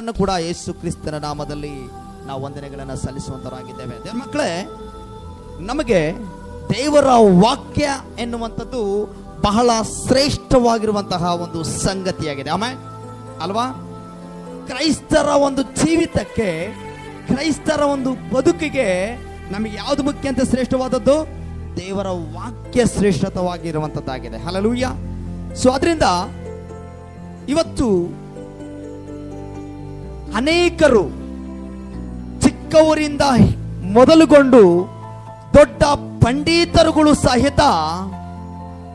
ನಿಮ್ಮೆಲ್ಲರನ್ನು ಕೂಡ ಯೇಸು ಕ್ರಿಸ್ತನ ನಾಮದಲ್ಲಿ ನಾವು ವಂದನೆಗಳನ್ನು ಸಲ್ಲಿಸುವಂತರಾಗಿದ್ದೇವೆ. ದೇವರ ಮಕ್ಕಳೇ, ನಮಗೆ ದೇವರ ವಾಕ್ಯ ಎನ್ನುವಂಥದ್ದು ಬಹಳ ಶ್ರೇಷ್ಠವಾಗಿರುವಂತಹ ಒಂದು ಸಂಗತಿಯಾಗಿದೆ. ಆಮೇಲೆ ಅಲ್ವಾ, ಕ್ರೈಸ್ತರ ಒಂದು ಜೀವಿತಕ್ಕೆ, ಕ್ರೈಸ್ತರ ಒಂದು ಬದುಕಿಗೆ ನಮಗೆ ಯಾವುದು ಮುಖ್ಯ ಅಂತ ಶ್ರೇಷ್ಠವಾದದ್ದು? ದೇವರ ವಾಕ್ಯ ಶ್ರೇಷ್ಠವಾಗಿರುವಂತದ್ದಾಗಿದೆ. ಹಲ್ಲೆಲೂಯಾ. ಸೊ ಅದರಿಂದ ಇವತ್ತು ಅನೇಕರು ಚಿಕ್ಕವರಿಂದ ಮೊದಲುಗೊಂಡು ದೊಡ್ಡ ಪಂಡಿತರುಗಳು ಸಹಿತ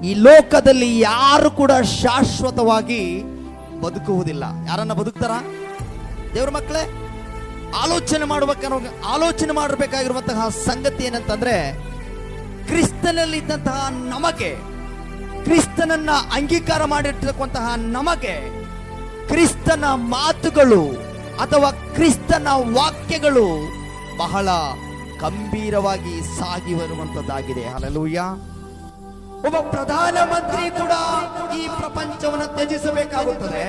ಈ ಲೋಕದಲ್ಲಿ ಯಾರು ಕೂಡ ಶಾಶ್ವತವಾಗಿ ಬದುಕುವುದಿಲ್ಲ. ಯಾರನ್ನ ಬದುಕ್ತಾರ? ದೇವರ ಮಕ್ಕಳೇ, ಆಲೋಚನೆ ಮಾಡಬೇಕಾಗಿರುವಂತಹ ಸಂಗತಿ ಏನಂತಂದ್ರೆ, ಕ್ರಿಸ್ತನಲ್ಲಿದ್ದಂತಹ ನಮಗೆ, ಕ್ರಿಸ್ತನನ್ನ ಅಂಗೀಕಾರ ಮಾಡಿರ್ತಕ್ಕಂತಹ ನಮಗೆ, ಕ್ರಿಸ್ತನ ಮಾತುಗಳು ಅಥವಾ ಕ್ರಿಸ್ತನ ವಾಕ್ಯಗಳು ಬಹಳ ಗಂಭೀರವಾಗಿ ಸಾಗಿ ಬರುವಂತದ್ದಾಗಿದೆ. ಹಲ್ಲೆಲೂಯಾ. ಒಬ್ಬ ಪ್ರಧಾನಮಂತ್ರಿ ಕೂಡ ಈ ಪ್ರಪಂಚವನ್ನು ತ್ಯಜಿಸಬೇಕಾಗುತ್ತದೆ.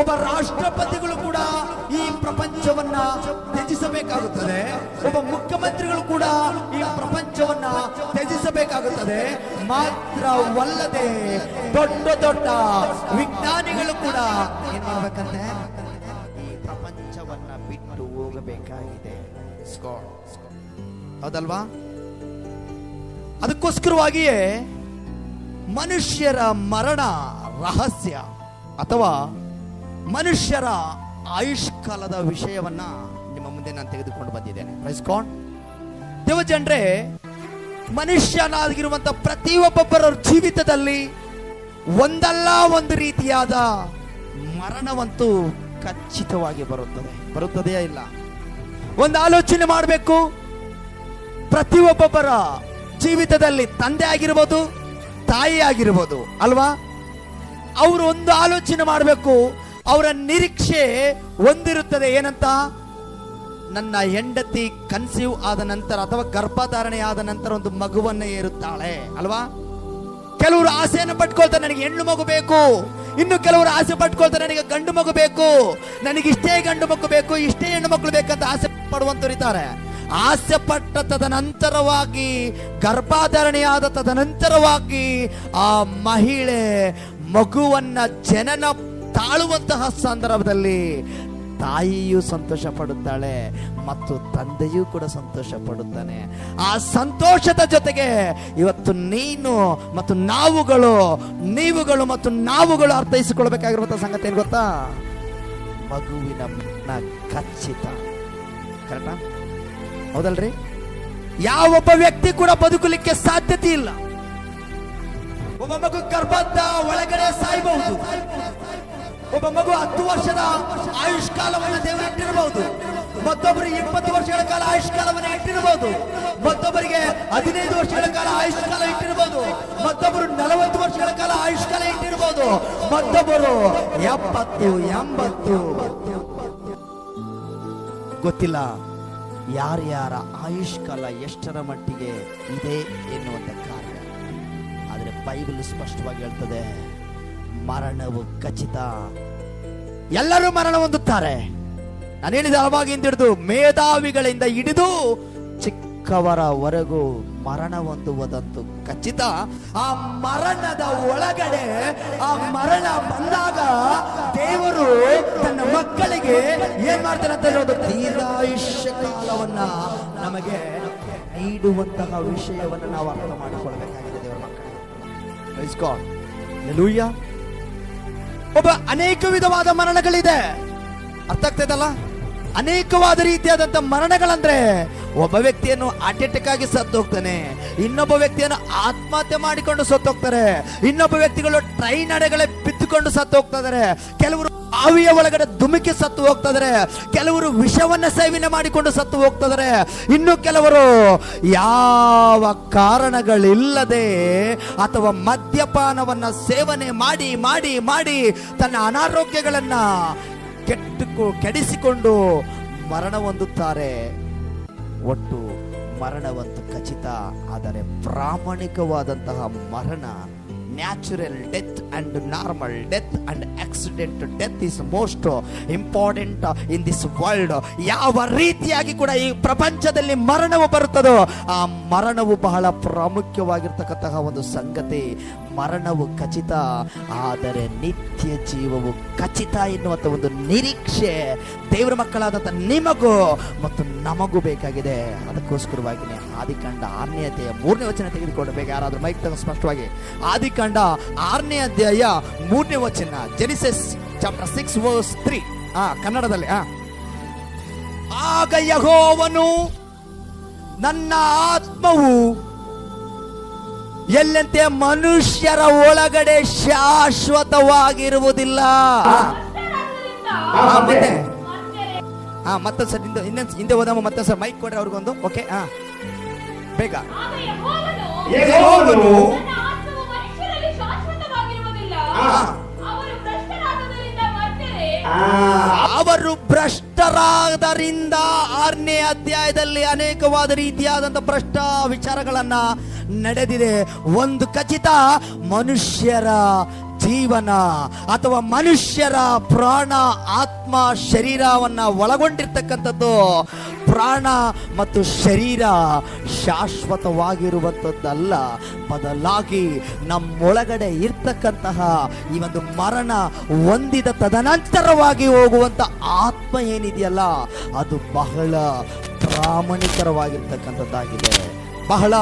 ಒಬ್ಬ ರಾಷ್ಟ್ರಪತಿಗಳು ಕೂಡ ಈ ಪ್ರಪಂಚವನ್ನ ತ್ಯಜಿಸಬೇಕಾಗುತ್ತದೆ. ಒಬ್ಬ ಮುಖ್ಯಮಂತ್ರಿಗಳು ಕೂಡ ಈ ಪ್ರಪಂಚವನ್ನ ತ್ಯಜಿಸಬೇಕಾಗುತ್ತದೆ. ಮಾತ್ರವಲ್ಲದೆ ದೊಡ್ಡ ದೊಡ್ಡ ವಿಜ್ಞಾನಿಗಳು ಕೂಡ ಏನ್ ಮಾಡ್ಬೇಕಂತೆ? ಈ ಪ್ರಪಂಚವನ್ನ ಬಿಟ್ಟು ಹೋಗಬೇಕಾಗಿದೆ. ಹೌದಲ್ವಾ? ಅದಕ್ಕೋಸ್ಕರವಾಗಿಯೇ ಮನುಷ್ಯರ ಮರಣ ರಹಸ್ಯ ಅಥವಾ ಮನುಷ್ಯರ ಆಯುಷ್ಕಾಲದ ವಿಷಯವನ್ನ ನಿಮ್ಮ ಮುಂದೆ ನಾನು ತೆಗೆದುಕೊಂಡು ಬಂದಿದ್ದೇನೆ. Praise God. ದೇವಜನರೇ, ಮನುಷ್ಯನಾಗಿರುವಂತ ಪ್ರತಿಯೊಬ್ಬೊಬ್ಬರ ಜೀವಿತದಲ್ಲಿ ಒಂದಲ್ಲ ಒಂದು ರೀತಿಯಾದ ಮರಣವಂತೂ ಖಚಿತವಾಗಿ ಬರುತ್ತದೆಯಾ ಇಲ್ಲ? ಒಂದು ಆಲೋಚನೆ ಮಾಡಬೇಕು. ಪ್ರತಿಯೊಬ್ಬೊಬ್ಬರ ಜೀವಿತದಲ್ಲಿ ತಂದೆ ಆಗಿರ್ಬೋದು, ತಾಯಿ ಆಗಿರ್ಬೋದು ಅಲ್ವಾ, ಅವರು ಒಂದು ಆಲೋಚನೆ ಮಾಡಬೇಕು. ಅವರ ನಿರೀಕ್ಷೆ ಒಂದಿರುತ್ತದೆ. ಏನಂತ? ನನ್ನ ಹೆಂಡತಿ ಕನ್ಸೀವ್ ಆದ ನಂತರ ಅಥವಾ ಗರ್ಭಧಾರಣೆ ಆದ ನಂತರ ಒಂದು ಮಗುವನ್ನ ಏರುತ್ತಾಳೆ ಅಲ್ವಾ. ಕೆಲವರು ಆಸೆಯನ್ನು ಪಟ್ಕೊಳ್ತಾರೆ, ನನಗೆ ಹೆಣ್ಣು ಮಗು ಬೇಕು. ಇನ್ನು ಕೆಲವರು ಆಸೆ ಪಟ್ಕೊಳ್ತಾರೆ, ನನಗೆ ಗಂಡು ಮಗು ಬೇಕು, ನನಗೆ ಇಷ್ಟೇ ಗಂಡು ಮಗು ಬೇಕು, ಇಷ್ಟೇ ಹೆಣ್ಣು ಮಕ್ಕಳು ಬೇಕಂತ ಆಸೆ ಪಡುವಂತವ್ರು ಇದ್ದಾರೆ. ಆಸೆ ಪಟ್ಟ ತದನಂತರವಾಗಿ, ಗರ್ಭಧಾರಣೆಯಾದ ತದನಂತರವಾಗಿ ಆ ಮಹಿಳೆ ಮಗುವನ್ನ ಜನನ ತಾಳುವಂತಹ ಸಂದರ್ಭದಲ್ಲಿ ತಾಯಿಯೂ ಸಂತೋಷ ಪಡುತ್ತಾಳೆ ಮತ್ತು ತಂದೆಯೂ ಕೂಡ ಸಂತೋಷ ಪಡುತ್ತಾನೆ. ಆ ಸಂತೋಷದ ಜೊತೆಗೆ ಇವತ್ತು ನೀವುಗಳು ಮತ್ತು ನಾವುಗಳು ಅರ್ಥೈಸಿಕೊಳ್ಬೇಕಾಗಿರುವಂತಹ ಸಂಗತಿ ಏನು ಗೊತ್ತಾ? ಮಗುವಿನ ಖಚಿತ. ಕರೆಕ್ಟಾ? ಹೌದಲ್ರಿ? ಯಾವೊಬ್ಬ ವ್ಯಕ್ತಿ ಕೂಡ ಬದುಕಲಿಕ್ಕೆ ಸಾಧ್ಯತೆ ಇಲ್ಲ. ಒಬ್ಬ ಮಗು ಗರ್ಭದ ಒಳಗಡೆ ಸಾಯಬಹುದು. ಒಬ್ಬ ಮಗು 10 ವರ್ಷದ ಆಯುಷ್ಕಾಲವನ್ನು ದೇವರು ಇಟ್ಟಿರಬಹುದು. ಮತ್ತೊಬ್ಬರಿಗೆ 20 ವರ್ಷಗಳ ಕಾಲ ಆಯುಷ್ಕಾಲವನ್ನು ಇಟ್ಟಿರಬಹುದು. ಮತ್ತೊಬ್ಬರಿಗೆ 15 ವರ್ಷಗಳ ಕಾಲ ಆಯುಷ್ಕಾಲ ಇಟ್ಟಿರಬಹುದು. ಮತ್ತೊಬ್ಬರು 40 ವರ್ಷಗಳ ಕಾಲ ಆಯುಷ್ಕಾಲ ಇಟ್ಟಿರಬಹುದು. ಮತ್ತೊಬ್ಬರು 70, 80 ಗೊತ್ತಿಲ್ಲ. ಯಾರ್ಯಾರ ಆಯುಷ್ಕಾಲ ಎಷ್ಟರ ಮಟ್ಟಿಗೆ ಇದೆ ಎನ್ನುವಂತ ಕಾರ್ಯ. ಆದರೆ ಬೈಬಲ್ ಸ್ಪಷ್ಟವಾಗಿ ಹೇಳ್ತದೆ, ಮರಣವು ಖಚಿತ. ಎಲ್ಲರೂ ಮರಣ ಹೊಂದುತ್ತಾರೆ. ನಾನು ಹೇಳಿದ ಅವಾಗಿಂದ ಹಿಡಿದು ಮೇಧಾವಿಗಳಿಂದ ಹಿಡಿದು ಚಿಕ್ಕವರವರೆಗೂ ಮರಣ ಹೊಂದುವುದಂತೂ ಖಚಿತ. ಆ ಮರಣದ ಒಳಗಡೆ ಆ ಮರಣ ಬಂದಾಗ ದೇವರು ತನ್ನ ಮಕ್ಕಳಿಗೆ ಏನ್ ಮಾಡ್ತಾನೆ ಅಂತ ಹೇಳೋದು, ದೀರ್ಘಾಯುಷ್ಯ ಕಾಲವನ್ನ ನಮಗೆ ನೀಡುವಂತಹ ವಿಷಯವನ್ನು ನಾವು ಅರ್ಥ ಮಾಡಿಕೊಳ್ಬೇಕಾಗಿದೆ ದೇವರ ಮಕ್ಕಳೇ. Praise God. ಹಲ್ಲೆಲೂಯಾ. ಅನೇಕ ವಿಧವಾದ ಮರಣಗಳಿದೆ. ಅರ್ಥ ಆಗ್ತದಲ್ಲ? ಅನೇಕವಾದ ರೀತಿಯಾದಂತ ಮರಣಗಳಂದ್ರೆ, ಒಬ್ಬ ವ್ಯಕ್ತಿಯನ್ನು ಹಾರ್ಟ್ ಅಟ್ಯಾಕ್ ಆಗಿ ಸತ್ತು ಹೋಗ್ತಾನೆ, ಇನ್ನೊಬ್ಬ ವ್ಯಕ್ತಿಯನ್ನು ಆತ್ಮಹತ್ಯೆ ಮಾಡಿಕೊಂಡು ಸತ್ತು ಹೋಗ್ತಾರೆ, ಇನ್ನೊಬ್ಬ ವ್ಯಕ್ತಿಗಳು ಟ್ರೈನ್ ಅಡೆಗಳೇ ಬಿದ್ದುಕೊಂಡು ಸತ್ತು ಹೋಗ್ತಾರೆ, ಕೆಲವರು ಬಾವಿಯ ಒಳಗಡೆ ಧುಮುಕಿ ಸತ್ತು ಹೋಗ್ತಾರೆ, ಕೆಲವರು ವಿಷವನ್ನ ಸೇವನೆ ಮಾಡಿಕೊಂಡು ಸತ್ತು ಹೋಗ್ತಾರೆ, ಇನ್ನು ಕೆಲವರು ಯಾವ ಕಾರಣಗಳಿಲ್ಲದೆ ಅಥವಾ ಮದ್ಯಪಾನವನ್ನ ಸೇವನೆ ಮಾಡಿ ಮಾಡಿ ಮಾಡಿ ತನ್ನ ಅನಾರೋಗ್ಯಗಳನ್ನ ಕೆಡಿಸಿಕೊಂಡು ಮರಣ ಹೊಂದುತ್ತಾರೆ. ಒಟ್ಟು ಮರಣವಂತೂ ಖಚಿತ. ಆದರೆ ಪ್ರಾಮಾಣಿಕವಾದಂತಹ ಮರಣ natural death and normal death and accident death is most important in this world. ಯಾವ ರೀತಿಯಾಗಿ ಕೂಡ ಈ ಪ್ರಪಂಚದಲ್ಲಿ ಮರಣವು ಬರುತ್ತದೋ ಆ ಮರಣವು ಬಹಳ ಪ್ರಾಮುಖ್ಯವಾಗಿರ್ತಕ್ಕಂತಹ ಒಂದು ಸಂಗತಿ. ಮರಣವು ಖಚಿತ, ಆದರೆ ನಿತ್ಯ ಜೀವವು ಖಚಿತ ಎನ್ನುವಂಥ ಒಂದು ನಿರೀಕ್ಷೆ ದೇವರ ಮಕ್ಕಳಾದಂಥ ನಿಮಗೂ ಮತ್ತು ನಮಗೂ ಬೇಕಾಗಿದೆ. ಅದಕ್ಕೋಸ್ಕರವಾಗಿಯೇ ಆದಿಕಾಂಡ 6ನೇ ಅಧ್ಯಾಯ 3ನೇ ವಚನ ತೆಗೆದುಕೊಳ್ಬೇಕು. ಯಾರಾದ್ರೂ ಮೈಕ್ ತಗೊಂಡು ಸ್ಪಷ್ಟವಾಗಿ ಆದಿಕಾಂಡ 6ನೇ ಅಧ್ಯಾಯ 3ನೇ ವಚನ, ಜೆನಿಸಿಸ್ ಚಾಪ್ಟರ್ 6 ವರ್ಸ್ 3 ಕನ್ನಡದಲ್ಲಿ. ಆಗ ಯೆಹೋವನು ನನ್ನ ಆತ್ಮವು ಎಲ್ಲಂತೆ ಮನುಷ್ಯರ ಒಳಗಡೆ ಶಾಶ್ವತವಾಗಿರುವುದಿಲ್ಲ. ಮತ್ತೆ ಸರ್ ಹಿಂದೆ ಹೋದಮ್ಮ, ಮತ್ತೆ ಸರ್ ಮೈಕ್ ಕೊಡ್ರಿ ಅವ್ರಿಗೊಂದು. ಓಕೆ, ಬೇಗ. ಅವರು ಭ್ರಷ್ಟರಾದರಿಂದ 6ನೇ ಅಧ್ಯಾಯದಲ್ಲಿ ಅನೇಕವಾದ ರೀತಿಯಾದಂಥ ಭ್ರಷ್ಟ ವಿಚಾರಗಳನ್ನ ನಡೆದಿದೆ. ಒಂದು ಖಚಿತ, ಮನುಷ್ಯರ ಜೀವನ ಅಥವಾ ಮನುಷ್ಯರ ಪ್ರಾಣ, ಆತ್ಮ, ಶರೀರವನ್ನ ಒಳಗೊಂಡಿರ್ತಕ್ಕಂಥದ್ದು. ಪ್ರಾಣ ಮತ್ತು ಶರೀರ ಶಾಶ್ವತವಾಗಿರುವಂಥದ್ದಲ್ಲ, ಬದಲಾಗಿ ನಮ್ಮೊಳಗಡೆ ಇರ್ತಕ್ಕಂತಹ ಈ ಒಂದು ಮರಣ ಹೊಂದಿದ ತದನಂತರವಾಗಿ ಹೋಗುವಂತ ಆತ್ಮ ಏನಿದೆಯಲ್ಲ, ಅದು ಬಹಳ ಪ್ರಾಮಾಣಿಕರವಾಗಿರ್ತಕ್ಕಂಥದ್ದಾಗಿದೆ, ಬಹಳ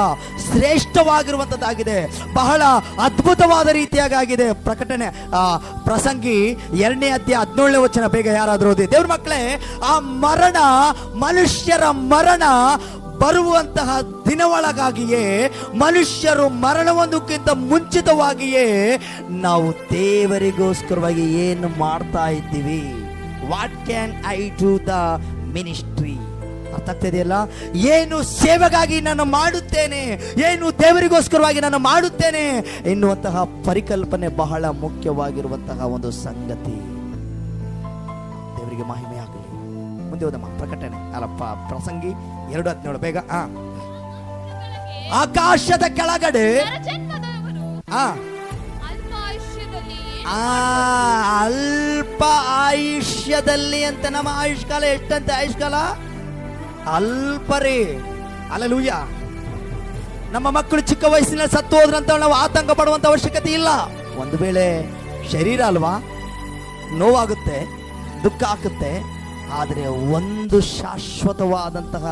ಶ್ರೇಷ್ಠವಾಗಿರುವಂಥದ್ದಾಗಿದೆ, ಬಹಳ ಅದ್ಭುತವಾದ ರೀತಿಯಾಗಿದೆ. ಪ್ರಕಟಣೆ ಪ್ರಸಂಗಿ 2ನೇ ಅಧ್ಯಾಯ 17ನೇ ವಚನ, ಬೇಗ ಯಾರಾದರೂ ಓದಿ. ದೇವ್ರ ಮಕ್ಕಳೇ, ಆ ಮರಣ, ಮನುಷ್ಯರ ಮರಣ ಬರುವಂತಹ ದಿನವೊಳಗಾಗಿಯೇ, ಮನುಷ್ಯರು ಮರಣವೊಂದಕ್ಕಿಂತ ಮುಂಚಿತವಾಗಿಯೇ ನಾವು ದೇವರಿಗೋಸ್ಕರವಾಗಿ ಏನು ಮಾಡ್ತಾ ಇದ್ದೀವಿ. What can I do the ministry? ಅರ್ಥ ಆಗ್ತಿದೆಯಲ್ಲ? ಏನು ಸೇವೆಗಾಗಿ ನಾನು ಮಾಡುತ್ತೇನೆ, ಏನು ದೇವರಿಗೋಸ್ಕರವಾಗಿ ನಾನು ಮಾಡುತ್ತೇನೆ ಎನ್ನುವಂತಹ ಪರಿಕಲ್ಪನೆ ಬಹಳ ಮುಖ್ಯವಾಗಿರುವಂತಹ ಒಂದು ಸಂಗತಿ. ದೇವರಿಗೆ ಮಹಿಮೆ ಆಗಲಿ. ಮುಂದೆ ಹೋದಮ್ಮ, ಪ್ರಕಟಣೆ ಪ್ರಸಂಗಿ 2:17, ಬೇಗ. ಆಕಾಶದ ಕೆಳಗಡೆ ಅಲ್ಪ ಆಯುಷ್ಯದಲ್ಲಿ ಅಂತ. ನಮ್ಮ ಆಯುಷ್ಕಾಲ ಎಷ್ಟಂತೆ? ಆಯುಷ್ಕಾಲ ಅಲ್ಪರೇ. ಹಲ್ಲೆಲೂಯಾ. ನಮ್ಮ ಮಕ್ಕಳು ಚಿಕ್ಕ ವಯಸ್ಸಿನಲ್ಲಿ ಸತ್ತು ಹೋದ್ರಂತ ನಾವು ಆತಂಕ ಪಡುವಂತ ಅವಶ್ಯಕತೆ ಇಲ್ಲ. ಒಂದು ವೇಳೆ ಶರೀರ ಅಲ್ವಾ, ನೋವಾಗುತ್ತೆ, ದುಃಖ ಆಗುತ್ತೆ, ಆದರೆ ಒಂದು ಶಾಶ್ವತವಾದಂತಹ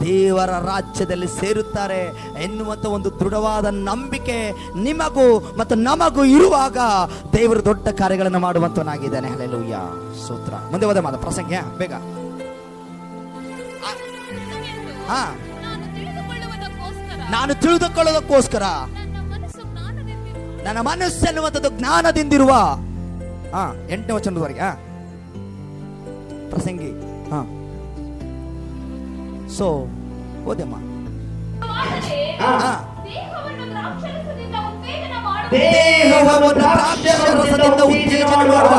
ದೇವರ ರಾಜ್ಯದಲ್ಲಿ ಸೇರುತ್ತಾರೆ ಎನ್ನುವಂತ ಒಂದು ದೃಢವಾದ ನಂಬಿಕೆ ನಿಮಗೂ ಮತ್ತು ನಮಗೂ ಇರುವಾಗ ದೇವರು ದೊಡ್ಡ ಕಾರ್ಯಗಳನ್ನು ಮಾಡುವಂತವನಾಗಿದ್ದಾನೆ. ಹಲ್ಲೆಲೂಯಾ, ಸ್ತೋತ್ರ. ಮುಂದೆ ಹೋದ ಮಾತ ಪ್ರಸಂಗ, ಬೇಗ. ನಾನು ತಿಳಿದುಕೊಳ್ಳೋದಕ್ಕೋಸ್ಕರ ನನ್ನ ಮನಸ್ಸು ಎನ್ನುವಂಥದ್ದು ಜ್ಞಾನದಿಂದಿರುವ 8ನೇ ವಚನದವರೆಗೆ ಪ್ರಸಂಗಿ. ಸೊ ಓದಮ್ಮ. ದೇಹವನ್ನು ದ್ರಾಕ್ಷಾರಸದಿಂದ ಉತ್ತೇಜನ ಮಾಡುವ.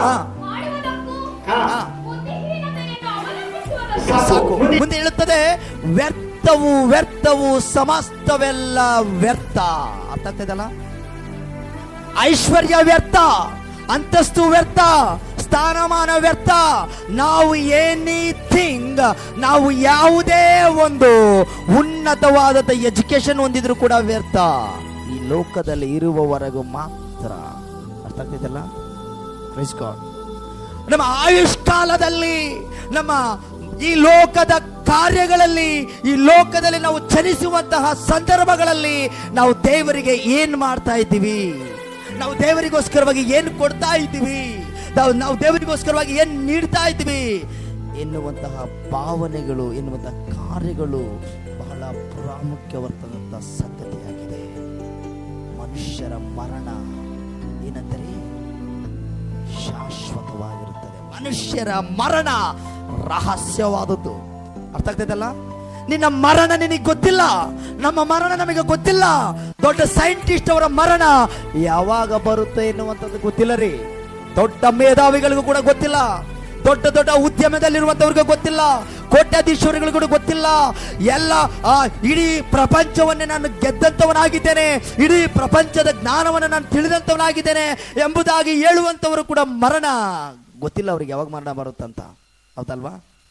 ಸಾಕು. ಮುಂದೆ ಹೇಳುತ್ತದೆ, ವ್ಯರ್ಥವು ವ್ಯರ್ಥವು ಸಮಸ್ತವೆಲ್ಲ ವ್ಯರ್ಥ. ಅರ್ಥ ಆಗ್ತದಲ್ಲ? ಐಶ್ವರ್ಯ ವ್ಯರ್ಥ, ಅಂತಸ್ತು ವ್ಯರ್ಥ, ಸ್ಥಾನಮಾನ ವ್ಯರ್ಥ. ನಾವು ಎನಿಥಿಂಗ್, ನಾವು ಯಾವುದೇ ಒಂದು ಉನ್ನತವಾದ ಎಜುಕೇಶನ್ ಹೊಂದಿದ್ರು ಕೂಡ ವ್ಯರ್ಥ, ಈ ಲೋಕದಲ್ಲಿ ಇರುವವರೆಗೂ ಮಾತ್ರ. ಅರ್ಥ ಆಗ್ತಿದೆಲ್ಲ? Praise God. ನಮ್ಮ ಆಯುಷ್ಕಾಲದಲ್ಲಿ, ನಮ್ಮ ಈ ಲೋಕದ ಕಾರ್ಯಗಳಲ್ಲಿ, ಈ ಲೋಕದಲ್ಲಿ ನಾವು ಚಲಿಸುವಂತಹ ಸಂದರ್ಭಗಳಲ್ಲಿ ನಾವು ದೇವರಿಗೆ ಏನ್ ಮಾಡ್ತಾ ಇದ್ದೀವಿ, ನಾವು ದೇವರಿಗೋಸ್ಕರವಾಗಿ ಏನು ಕೊಡ್ತಾ ಇದ್ದೀವಿ, ನಾವು ದೇವರಿಗೋಸ್ಕರವಾಗಿ ಏನು ನೀಡ್ತಾ ಇದ್ದೀವಿ ಎನ್ನುವಂತಹ ಭಾವನೆಗಳು, ಎನ್ನುವಂತಹ ಕಾರ್ಯಗಳು ಬಹಳ ಪ್ರಾಮುಖ್ಯವಾದಂಥ ಸಂಗತಿಯಾಗಿದೆ. ಮನುಷ್ಯರ ಮರಣ ಏನಂದರೆ ಶಾಶ್ವತವಾಗಿರುತ್ತದೆ. ಮನುಷ್ಯರ ಮರಣ ರಹಸ್ಯವಾದದ್ದು. ಅರ್ಥ ಆಗ್ತದಲ್ಲ? ನಿನ್ನ ಮರಣ ನಿನಗೆ ಗೊತ್ತಿಲ್ಲ, ನಮ್ಮ ಮರಣ ನಮಗೆ ಗೊತ್ತಿಲ್ಲ. ದೊಡ್ಡ ಸೈಂಟಿಸ್ಟ್ ಅವರ ಮರಣ ಯಾವಾಗ ಬರುತ್ತೆ ಎನ್ನುವಂಥದ್ದು ಗೊತ್ತಿಲ್ಲ ರೀ. ದೊಡ್ಡ ಮೇಧಾವಿಗಳಿಗೂ ಕೂಡ ಗೊತ್ತಿಲ್ಲ. ದೊಡ್ಡ ದೊಡ್ಡ ಮಾಧ್ಯಮದಲ್ಲಿರುವಂತವ್ರಿಗೆ ಗೊತ್ತಿಲ್ಲ, ಕೋಟ್ಯಾಧೀಶ್ವರಿಗಳಿಗೂ ಗೊತ್ತಿಲ್ಲ. ಎಲ್ಲ ಇಡೀ ಪ್ರಪಂಚವನ್ನೇ ನಾನು ಗೆದ್ದಂಥವನಾಗಿದ್ದೇನೆ, ಇಡೀ ಪ್ರಪಂಚದ ಜ್ಞಾನವನ್ನು ನಾನು ತಿಳಿದಂಥವನಾಗಿದ್ದೇನೆ ಎಂಬುದಾಗಿ ಹೇಳುವಂಥವರು ಕೂಡ ಮರಣ ಗೊತ್ತಿಲ್ಲ ಅವ್ರಿಗೆ ಯಾವಾಗ ಮರಣ ಬರುತ್ತಂತ. ಹೌದಲ್ವಾ?